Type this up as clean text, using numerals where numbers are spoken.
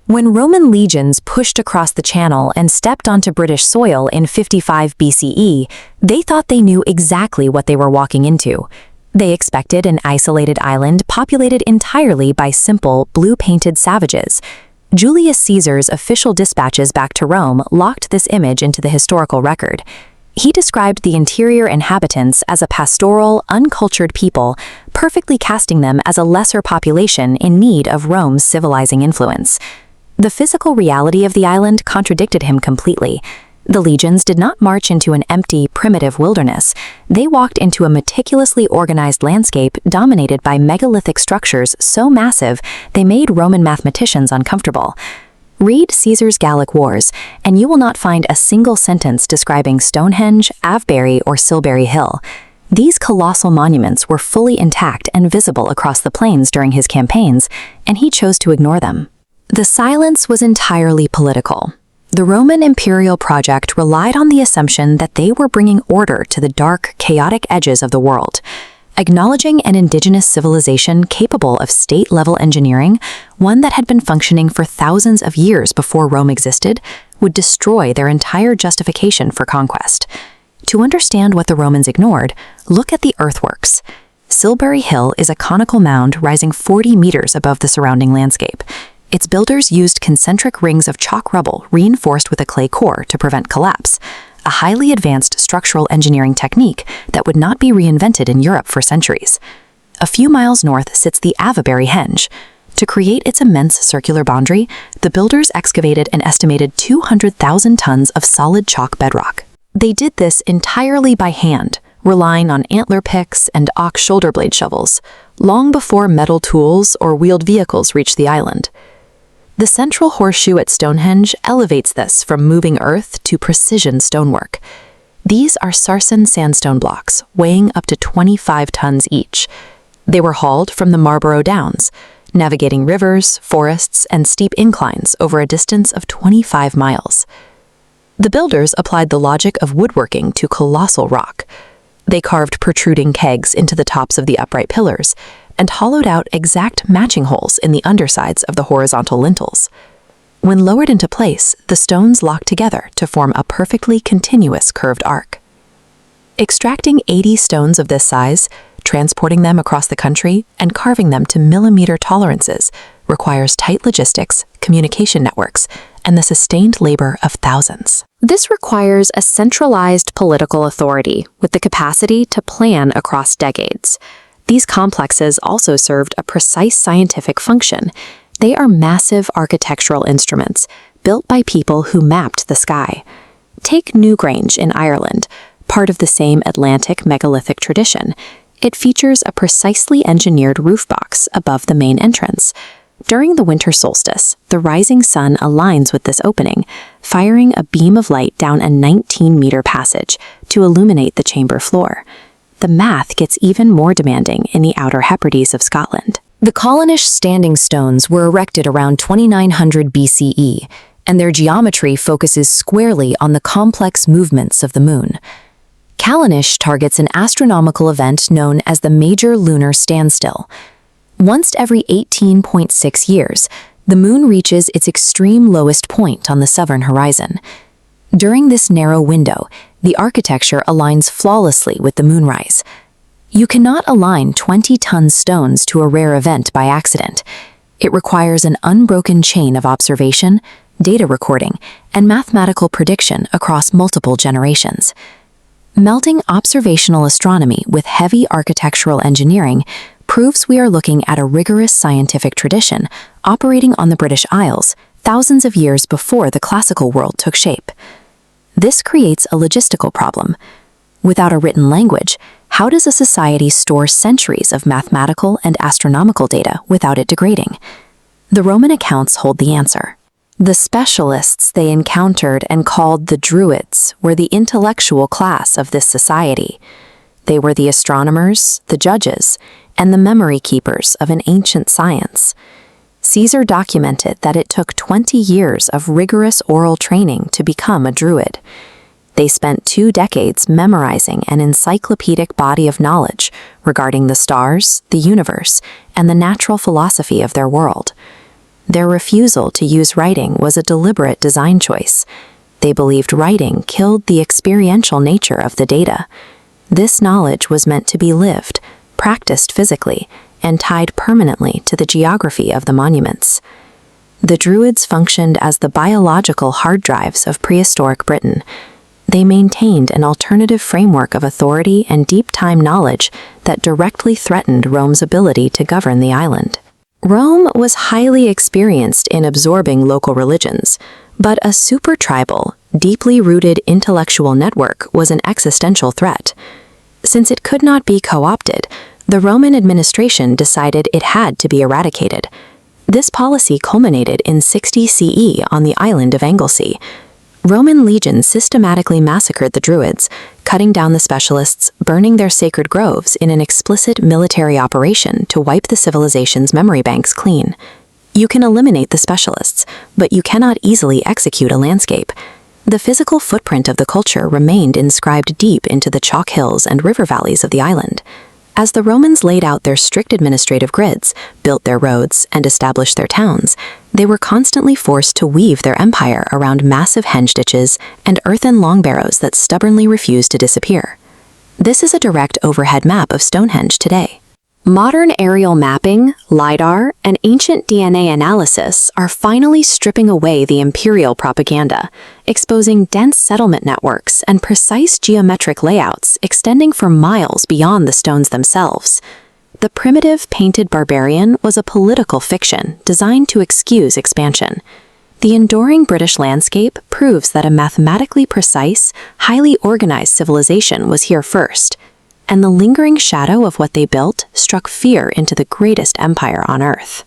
When Roman legions pushed across the Channel and stepped onto British soil in 55 BCE, they thought they knew exactly what they were walking into. They expected an isolated island populated entirely by simple, blue-painted savages. Julius Caesar's official dispatches back to Rome locked this image into the historical record. He described the interior inhabitants as a pastoral, uncultured people, perfectly casting them as a lesser population in need of Rome's civilizing influence. The physical reality of the island contradicted him completely. The legions did not march into an empty, primitive wilderness. They walked into a meticulously organized landscape dominated by megalithic structures so massive they made Roman mathematicians uncomfortable. Read Caesar's Gallic Wars, and you will not find a single sentence describing Stonehenge, Avebury, or Silbury Hill. These colossal monuments were fully intact and visible across the plains during his campaigns, and he chose to ignore them. The silence was entirely political. The Roman imperial project relied on the assumption that they were bringing order to the dark, chaotic edges of the world. Acknowledging an indigenous civilization capable of state-level engineering, one that had been functioning for thousands of years before Rome existed, would destroy their entire justification for conquest. To understand what the Romans ignored, look at the earthworks. Silbury Hill is a conical mound rising 40 meters above the surrounding landscape. Its builders used concentric rings of chalk rubble reinforced with a clay core to prevent collapse, a highly advanced structural engineering technique that would not be reinvented in Europe for centuries. A few miles north sits the Avebury Henge. To create its immense circular boundary, the builders excavated an estimated 200,000 tons of solid chalk bedrock. They did this entirely by hand, relying on antler picks and ox shoulder blade shovels, long before metal tools or wheeled vehicles reached the island. The central horseshoe at Stonehenge elevates this from moving earth to precision stonework. These are sarsen sandstone blocks, weighing up to 25 tons each. They were hauled from the Marlborough Downs, navigating rivers, forests, and steep inclines over a distance of 25 miles. The builders applied the logic of woodworking to colossal rock. They carved protruding kegs into the tops of the upright pillars, and hollowed out exact matching holes in the undersides of the horizontal lintels. When lowered into place, the stones locked together to form a perfectly continuous curved arc. Extracting 80 stones of this size, transporting them across the country, and carving them to millimeter tolerances requires tight logistics, communication networks, and the sustained labor of thousands. This requires a centralized political authority with the capacity to plan across decades. These complexes also served a precise scientific function. They are massive architectural instruments, built by people who mapped the sky. Take Newgrange in Ireland, part of the same Atlantic megalithic tradition. It features a precisely engineered roof box above the main entrance. During the winter solstice, the rising sun aligns with this opening, firing a beam of light down a 19-meter passage to illuminate the chamber floor. The math gets even more demanding in the Outer Hebrides of Scotland. The Callanish standing stones were erected around 2900 BCE, and their geometry focuses squarely on the complex movements of the moon. Callanish targets an astronomical event known as the Major Lunar Standstill. Once every 18.6 years, the moon reaches its extreme lowest point on the southern horizon. During this narrow window, the architecture aligns flawlessly with the moonrise. You cannot align 20-ton stones to a rare event by accident. It requires an unbroken chain of observation, data recording, and mathematical prediction across multiple generations. Melting observational astronomy with heavy architectural engineering proves we are looking at a rigorous scientific tradition operating on the British Isles thousands of years before the classical world took shape. This creates a logistical problem. Without a written language, how does a society store centuries of mathematical and astronomical data without it degrading? The Roman accounts hold the answer. The specialists they encountered and called the Druids were the intellectual class of this society. They were the astronomers, the judges, and the memory keepers of an ancient science. Caesar documented that it took 20 years of rigorous oral training to become a Druid. They spent 2 decades memorizing an encyclopedic body of knowledge regarding the stars, the universe, and the natural philosophy of their world. Their refusal to use writing was a deliberate design choice. They believed writing killed the experiential nature of the data. This knowledge was meant to be lived, practiced physically, and tied permanently to the geography of the monuments. The Druids functioned as the biological hard drives of prehistoric Britain. They maintained an alternative framework of authority and deep-time knowledge that directly threatened Rome's ability to govern the island. Rome was highly experienced in absorbing local religions, but a super-tribal, deeply rooted intellectual network was an existential threat. Since it could not be co-opted, the Roman administration decided it had to be eradicated. This policy culminated in 60 CE on the island of Anglesey. Roman legions systematically massacred the Druids, cutting down the specialists, burning their sacred groves in an explicit military operation to wipe the civilization's memory banks clean. You can eliminate the specialists, but you cannot easily execute a landscape. The physical footprint of the culture remained inscribed deep into the chalk hills and river valleys of the island. As the Romans laid out their strict administrative grids, built their roads, and established their towns, they were constantly forced to weave their empire around massive henge ditches and earthen long barrows that stubbornly refused to disappear. This is a direct overhead map of Stonehenge today. Modern aerial mapping, LiDAR, and ancient DNA analysis are finally stripping away the imperial propaganda, exposing dense settlement networks and precise geometric layouts extending for miles beyond the stones themselves. The primitive painted barbarian was a political fiction designed to excuse expansion. The enduring British landscape proves that a mathematically precise, highly organized civilization was here first, and the lingering shadow of what they built struck fear into the greatest empire on Earth.